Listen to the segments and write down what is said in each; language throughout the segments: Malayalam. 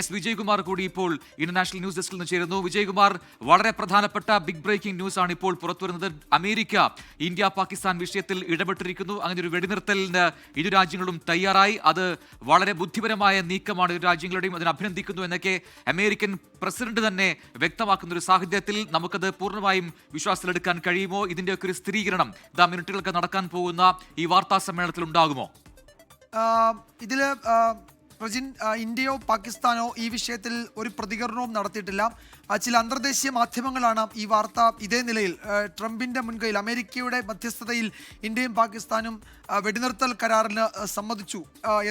എസ് വിജയകുമാർ കൂടി ഇപ്പോൾ ഇന്റർനാഷണൽ ന്യൂസ് ഡെസ്കിൽ നിന്ന് ചേരുന്നു. വിജയകുമാർ, വളരെ പ്രധാനപ്പെട്ട ബിഗ് ബ്രേക്കിംഗ് ന്യൂസ് ആണ് ഇപ്പോൾ പുറത്തുവരുന്നത്. അമേരിക്ക ഇന്ത്യ പാകിസ്ഥാൻ വിഷയത്തിൽ ഇടപെട്ടിരിക്കുന്നു. അങ്ങനെ ഒരു വെടിനിർത്തലിന് ഇരു രാജ്യങ്ങളും തയ്യാറായി. അത് വളരെ ബുദ്ധിപരമായ നീക്കമാണ് ഇരു രാജ്യങ്ങളുടെയും, അതിനെ അഭിനന്ദിക്കുന്നു എന്നൊക്കെ അമേരിക്കൻ പ്രസിഡന്റ് തന്നെ വ്യക്തമാക്കുന്ന ഒരു സാഹചര്യത്തിൽ നമുക്കത് പൂർണ്ണമായും വിശ്വാസത്തിലെടുക്കാൻ കഴിയുമോ? ഇതിന്റെയൊക്കെ ഒരു സ്ഥിരീകരണം ഇതാ മിനിറ്റുകൾക്ക് നടക്കാൻ പോകുന്ന ഈ വാർത്താ സമ്മേളനത്തിൽ ഉണ്ടാകുമോ? ഇതില് പ്രജിൻ, ഇന്ത്യയോ പാകിസ്ഥാനോ ഈ വിഷയത്തിൽ ഒരു പ്രതികരണവും നടത്തിയിട്ടില്ല. ചില അന്തർദേശീയ മാധ്യമങ്ങളാണ് ഈ വാർത്ത ഇതേ നിലയിൽ ട്രംപിന്റെ മുൻകൈയിൽ അമേരിക്കയുടെ മധ്യസ്ഥതയിൽ ഇന്ത്യയും പാകിസ്ഥാനും വെടിനിർത്തൽ കരാറിന് സമ്മതിച്ചു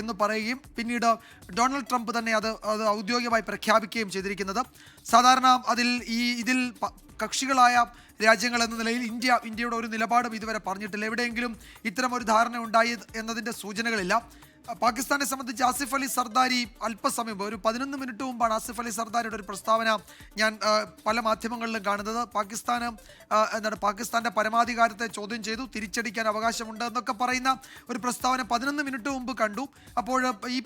എന്ന് പറയുകയും പിന്നീട് ഡൊണാൾഡ് ട്രംപ് തന്നെ അത് ഔദ്യോഗികമായി പ്രഖ്യാപിക്കുകയും ചെയ്തിരിക്കുന്നത്. സാധാരണ ഇതിൽ കക്ഷികളായ രാജ്യങ്ങൾ എന്ന നിലയിൽ ഇന്ത്യയുടെ ഒരു നിലപാടും ഇതുവരെ പറഞ്ഞിട്ടില്ല. എവിടെയെങ്കിലും ഇത്തരം ഒരു ധാരണ ഉണ്ടായി എന്നതിൻ്റെ സൂചനകളില്ല. പാകിസ്ഥാനെ സംബന്ധിച്ച് ആസിഫ് അലി സർദാരി അല്പസമയം ഒരു 11 മിനിറ്റ് മുമ്പാണ് ആസിഫ് അലി സർദാരിയുടെ ഒരു പ്രസ്താവന ഞാൻ പല മാധ്യമങ്ങളിലും കാണുന്നത്. പാകിസ്ഥാന്റെ പരമാധികാരത്തെ ചോദ്യം ചെയ്തു, തിരിച്ചടിക്കാൻ അവകാശമുണ്ട് എന്നൊക്കെ പറയുന്ന ഒരു പ്രസ്താവന 11 മിനിറ്റ് മുമ്പ് കണ്ടു. അപ്പോൾ ഈ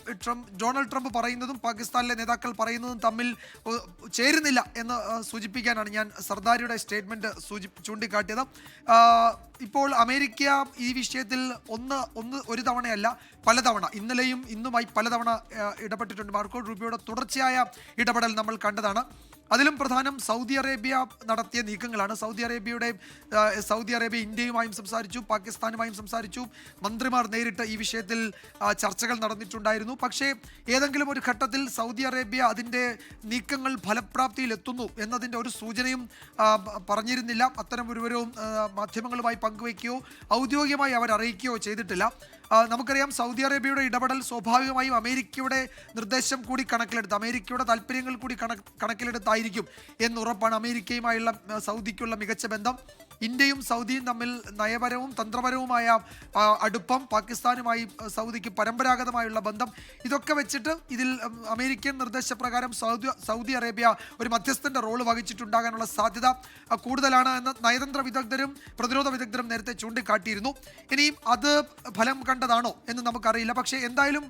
ഡൊണാൾഡ് ട്രംപ് പറയുന്നതും പാകിസ്ഥാനിലെ നേതാക്കൾ പറയുന്നതും തമ്മിൽ ചേരുന്നില്ല എന്ന് സൂചിപ്പിക്കാനാണ് ഞാൻ സർദാരിയുടെ സ്റ്റേറ്റ്മെന്റ് ചൂണ്ടിക്കാട്ടിയത്. ഇപ്പോൾ അമേരിക്ക ഈ വിഷയത്തിൽ ഒരു തവണയല്ല പലതവണ, ഇന്നലെയും ഇന്നുമായി പലതവണ ഇടപെട്ടിട്ടുണ്ട്. മാർക്കോ റൂബിയോയുടെ തുടർച്ചയായ ഇടപെടൽ നമ്മൾ കണ്ടതാണ്. അതിലും പ്രധാനം സൗദി അറേബ്യ നടത്തിയ നീക്കങ്ങളാണ്. സൗദി അറേബ്യ ഇന്ത്യയുമായും സംസാരിച്ചു, പാകിസ്ഥാനുമായും സംസാരിച്ചു. മന്ത്രിമാർ നേരിട്ട് ഈ വിഷയത്തിൽ ചർച്ചകൾ നടന്നിട്ടുണ്ടായിരുന്നു. പക്ഷേ ഏതെങ്കിലും ഒരു ഘട്ടത്തിൽ സൗദി അറേബ്യ അതിൻ്റെ നീക്കങ്ങൾ ഫലപ്രാപ്തിയിൽ എത്തുന്നു എന്നതിൻ്റെ ഒരു സൂചനയും പറഞ്ഞിരുന്നില്ല. അത്തരം ഒരു വിവരവും മാധ്യമങ്ങളുമായി പങ്കുവയ്ക്കുകയോ ഔദ്യോഗികമായി അവർ അറിയിക്കുകയോ ചെയ്തിട്ടില്ല. നമുക്കറിയാം, സൗദി അറേബ്യയുടെ ഇടപെടൽ സ്വാഭാവികമായും അമേരിക്കയുടെ നിർദ്ദേശം കൂടി കണക്കിലെടുത്ത്, അമേരിക്കയുടെ താല്പര്യങ്ങൾ കൂടി കണക്കിലെടുത്തായിരിക്കും എന്നുറപ്പാണ്. അമേരിക്കയുമായുള്ള സൗദിക്കുള്ള മികച്ച ബന്ധം, ഇന്ത്യയും സൗദിയും തമ്മിൽ നയപരവും തന്ത്രപരവുമായ അടുപ്പം, പാകിസ്ഥാനുമായി സൗദിക്ക് പരമ്പരാഗതമായുള്ള ബന്ധം, ഇതൊക്കെ വെച്ചിട്ട് ഇതിൽ അമേരിക്കൻ നിർദ്ദേശപ്രകാരം സൗദി അറേബ്യ ഒരു മധ്യസ്ഥന്റെ റോള് വഹിച്ചിട്ടുണ്ടാകാനുള്ള സാധ്യത കൂടുതലാണ് എന്ന് നയതന്ത്ര വിദഗ്ധരും പ്രതിരോധ വിദഗ്ധരും നേരത്തെ ചൂണ്ടിക്കാട്ടിയിരുന്നു. ഇനിയും അത് ഫലം കണ്ടതാണോ എന്ന് നമുക്കറിയില്ല. പക്ഷേ എന്തായാലും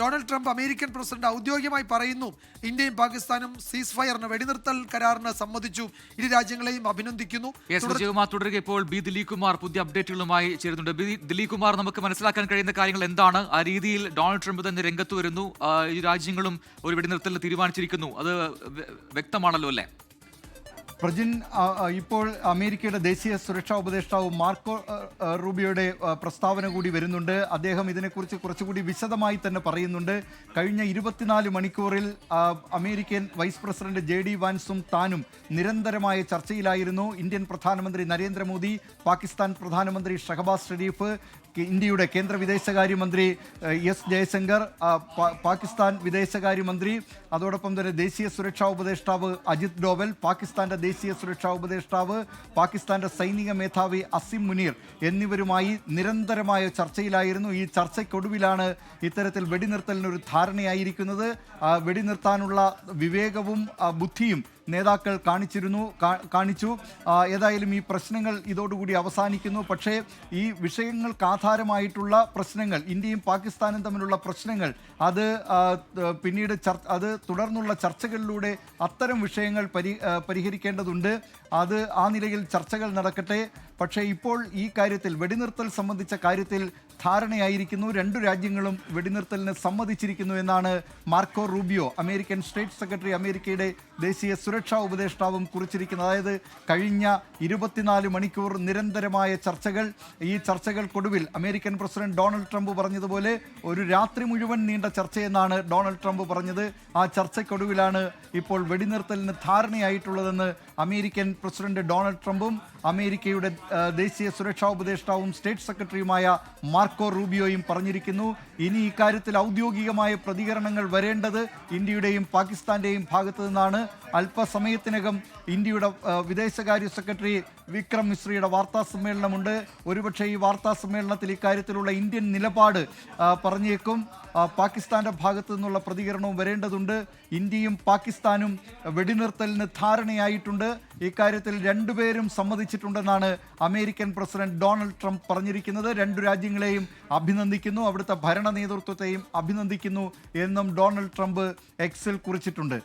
ഡൊണാൾഡ് ട്രംപ് അമേരിക്കൻ പ്രസിഡന്റ് ഔദ്യോഗികമായി പറയുന്നു ഇന്ത്യയും പാകിസ്ഥാനും സീസ് ഫയറിന് വെടിനിർത്തൽ കരാറിന് സമ്മതിച്ചു, ഇരു രാജ്യങ്ങളെയും അഭിനന്ദിക്കുന്നു. തുടരുക. ഇപ്പോൾ ബി ദിലീപ് കുമാർ പുതിയ അപ്ഡേറ്റുകളുമായി ചേരുന്നുണ്ട്. ദിലീപ് കുമാർ, നമുക്ക് മനസ്സിലാക്കാൻ കഴിയുന്ന കാര്യങ്ങൾ എന്താണ്? ആ രീതിയിൽ ഡൊണാൾഡ് ട്രംപ് തന്നെ രംഗത്ത് വരുന്നു, ഈ രാജ്യങ്ങളും ഒരു വെടിനിർത്തലിന് തീരുമാനിച്ചിരിക്കുന്നു, അത് വ്യക്തമാണല്ലോ അല്ലേ? പ്രജിൻ, ഇപ്പോൾ അമേരിക്കയുടെ ദേശീയ സുരക്ഷാ ഉപദേഷ്ടാവ് മാർക്കോ റൂബിയോയുടെ പ്രസ്താവന കൂടി വരുന്നുണ്ട്. അദ്ദേഹം ഇതിനെക്കുറിച്ച് കുറച്ചുകൂടി വിശദമായി തന്നെ പറയുന്നുണ്ട്. കഴിഞ്ഞ 24 മണിക്കൂറിൽ അമേരിക്കൻ വൈസ് പ്രസിഡന്റ് JD വാൻസും താനും നിരന്തരമായ ചർച്ചയിലായിരുന്നു. ഇന്ത്യൻ പ്രധാനമന്ത്രി നരേന്ദ്രമോദി, പാകിസ്ഥാൻ പ്രധാനമന്ത്രി ഷഹബാസ് ഷെരീഫ്, ഇന്ത്യയുടെ കേന്ദ്ര വിദേശകാര്യമന്ത്രി S ജയശങ്കർ, പാകിസ്ഥാൻ വിദേശകാര്യമന്ത്രി, അതോടൊപ്പം തന്നെ ദേശീയ സുരക്ഷാ ഉപദേഷ്ടാവ് അജിത് ഡോവൽ, പാകിസ്ഥാന്റെ ദേശീയ സുരക്ഷാ ഉപദേഷ്ടാവ്, പാകിസ്ഥാന്റെ സൈനിക മേധാവി അസിം മുനീർ എന്നിവരുമായി നിരന്തരമായ ചർച്ചയിലായിരുന്നു. ഈ ചർച്ചയ്ക്കൊടുവിലാണ് ഇത്തരത്തിൽ വെടിനിർത്തലിനൊരു ധാരണയായിരിക്കുന്നത്. വെടിനിർത്താനുള്ള വിവേകവും ബുദ്ധിയും നേതാക്കൾ കാണിച്ചു. ഏതായാലും ഈ പ്രശ്നങ്ങൾ ഇതോടുകൂടി അവസാനിക്കുന്നു. പക്ഷേ ഈ വിഷയങ്ങൾക്ക് ആധാരമായിട്ടുള്ള പ്രശ്നങ്ങൾ, ഇന്ത്യയും പാകിസ്ഥാനും തമ്മിലുള്ള പ്രശ്നങ്ങൾ, അത് പിന്നീട് തുടർന്നുള്ള ചർച്ചകളിലൂടെ അത്തരം വിഷയങ്ങൾ പരിഹരിക്കേണ്ടതുണ്ട്. അത് ആ നിലയിൽ ചർച്ചകൾ നടക്കട്ടെ. പക്ഷേ ഇപ്പോൾ ഈ കാര്യത്തിൽ, വെടിനിർത്തൽ സംബന്ധിച്ച കാര്യത്തിൽ ധാരണയായിരിക്കുന്നു. രണ്ടു രാജ്യങ്ങളും വെടിനിർത്തലിന് സമ്മതിച്ചിരിക്കുന്നു എന്നാണ് Marco Rubio, American state secretary, അമേരിക്കയുടെ ദേശീയ സുരക്ഷാ ഉപദേഷ്ടാവും കുറിച്ചിരിക്കുന്നത്. അതായത് കഴിഞ്ഞ 24 മണിക്കൂർ നിരന്തരമായ ചർച്ചകൾ. ഈ ചർച്ചകൾക്കൊടുവിൽ അമേരിക്കൻ പ്രസിഡന്റ് ഡൊണാൾഡ് ട്രംപ് പറഞ്ഞതുപോലെ ഒരു രാത്രി മുഴുവൻ നീണ്ട ചർച്ചയെന്നാണ് ഡൊണാൾഡ് ട്രംപ് പറഞ്ഞത്. ആ ചർച്ചയ്ക്കൊടുവിലാണ് ഇപ്പോൾ വെടിനിർത്തലിന് ധാരണയായിട്ടുള്ളതെന്ന് അമേരിക്കൻ പ്രസിഡന്റ് ഡൊണാൾഡ് ട്രംപും അമേരിക്കയുടെ ദേശീയ സുരക്ഷാ ഉപദേഷ്ടാവും സ്റ്റേറ്റ് സെക്രട്ടറിയുമായ മാർക്കോ റൂബിയോയും പറഞ്ഞിരിക്കുന്നു. ഇനി ഇക്കാര്യത്തിൽ ഔദ്യോഗികമായ പ്രതികരണങ്ങൾ വരേണ്ടത് ഇന്ത്യയുടെയും പാകിസ്ഥാന്റെയും ഭാഗത്തു നിന്നാണ്. അല്പസമയത്തിനകം ഇന്ത്യയുടെ വിദേശകാര്യ സെക്രട്ടറി വിക്രം മിശ്രയുടെ വാർത്താ സമ്മേളനമുണ്ട്. ഒരുപക്ഷെ ഈ വാർത്താ സമ്മേളനത്തിൽ ഇക്കാര്യത്തിലുള്ള ഇന്ത്യൻ നിലപാട് പറഞ്ഞേക്കും. പാകിസ്ഥാന്റെ ഭാഗത്തു നിന്നുള്ള പ്രതികരണവും വരേണ്ടതുണ്ട്. ഇന്ത്യയും പാകിസ്ഥാനും വെടിനിർത്തലിന് ധാരണയായിട്ടുണ്ട്. ഇക്കാര്യത്തിൽ രണ്ടുപേരും സമ്മതിച്ചിട്ടുണ്ടെന്നാണ് അമേരിക്കൻ പ്രസിഡന്റ് ഡൊണാൾഡ് ട്രംപ് പറഞ്ഞിരിക്കുന്നത്. രണ്ടു രാജ്യങ്ങളെയും അഭിനന്ദിക്കുന്നു, അവിടുത്തെ ഭരണ നേതൃത്വത്തെയും അഭിനന്ദിക്കുന്നു എന്നും ഡൊണാൾഡ് ട്രംപ് എക്സിൽ കുറിച്ചിട്ടുണ്ട്.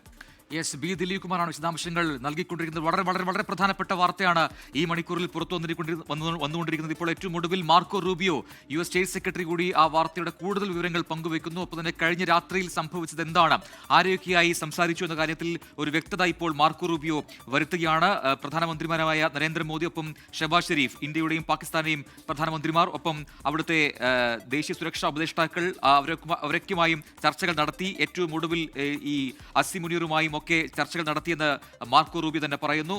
യെസ്, ബി ദിലീപ് കുമാറാണ് വിശദാംശങ്ങൾ നൽകിക്കൊണ്ടിരിക്കുന്നത്. വളരെ വളരെ വളരെ പ്രധാനപ്പെട്ട വാർത്തയാണ് ഈ മണിക്കൂറിൽ പുറത്തു വന്നുകൊണ്ടിരിക്കുന്നത്. ഇപ്പോൾ ഏറ്റവും ഒടുവിൽ Marco Rubio US state secretary കൂടി ആ വാർത്തയുടെ കൂടുതൽ വിവരങ്ങൾ പങ്കുവെക്കുന്നു. ഒപ്പം തന്നെ കഴിഞ്ഞ രാത്രിയിൽ സംഭവിച്ചത് എന്താണ്, ആരൊക്കെയായി സംസാരിച്ചു എന്ന കാര്യത്തിൽ ഒരു വ്യക്തത ഇപ്പോൾ മാർക്കോ റൂബിയോ വരുത്തുകയാണ്. പ്രധാനമന്ത്രിമാരായ നരേന്ദ്രമോദി, ഒപ്പം ഷെഹബാസ് ഷെരീഫ്, ഇന്ത്യയുടെയും പാകിസ്ഥാനെയും പ്രധാനമന്ത്രിമാർ, ഒപ്പം അവിടുത്തെ ദേശീയ സുരക്ഷാ ഉപദേഷ്ടാക്കൾ അവരൊക്കെയുമായും ചർച്ചകൾ നടത്തി. ഏറ്റവും ഒടുവിൽ ഈ അസി മുനീറുമായും ഒക്കെ ചർച്ചകൾ നടത്തിയെന്ന് മാർക്കോ റൂബിയോ തന്നെ പറയുന്നു.